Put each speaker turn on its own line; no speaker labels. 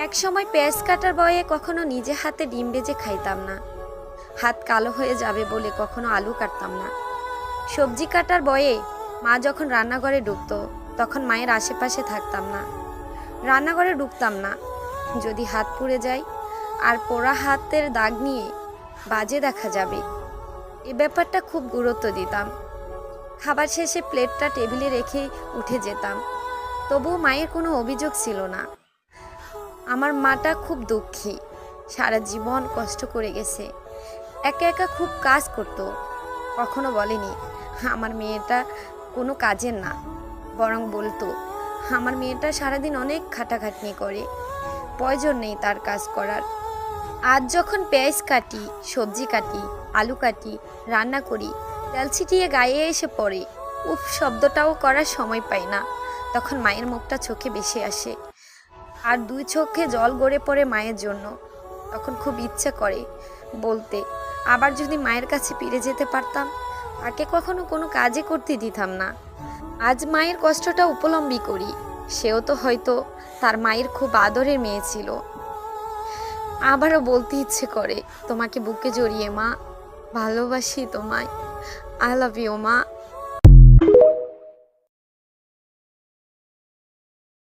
এক সময় পেঁয়াজ কাটার বয়ে কখনো নিজে হাতে ডিম ভেজে খাইতাম না। হাত কালো হয়ে যাবে বলে কখনো আলু কাটতাম না। সবজি কাটার বয়ে মা যখন রান্নাঘরে ঢুকতো তখন মায়ের আশেপাশে থাকতাম না। রান্নাঘরে ঢুকতাম না, যদি হাত পুড়ে যায় আর পোড়া হাতের দাগ নিয়ে বাজে দেখা যাবে, এ ব্যাপারটা খুব গুরুত্ব দিতাম। খাবার শেষে প্লেটটা টেবিলে রেখে উঠে যেতাম, তবুও মায়ের কোনো অভিযোগ ছিল না। আমার মাটা খুব দুঃখী, সারা জীবন কষ্ট করে গেছে, একা একা খুব কাজ করতো। কখনো বলেনি আমার মেয়েটা কোনো কাজের না, বরং বলতো আমার মেয়েটা সারাদিন অনেক খাটাখাটনি করে, প্রয়োজন নেই তার কাজ করার। আজ যখন পেঁয়াজ কাটি, সবজি কাটি, আলু কাটি, রান্না করি, তেল ছিটিয়ে গায়ে এসে পড়ে, উফ শব্দটাও করার সময় পাই না, তখন মায়ের মুখটা চোখে ভেসে আসে আর দুই চোখে জল গড়ে পড়ে মায়ের জন্য। তখন খুব ইচ্ছে করে বলতে, আবার যদি মায়ের কাছে ফিরে যেতে পারতাম, তাকে কখনো কোনো কাজে করতে দিতাম না। আজ মায়ের কষ্টটা উপলব্ধি করি, সেও তো হয়তো তার মায়ের খুব আদরের মেয়ে ছিল। আবারও বলতে ইচ্ছে করে, তোমাকে বুকে জড়িয়ে, মা ভালোবাসি তোমায়, আই লাভ ইউ মা।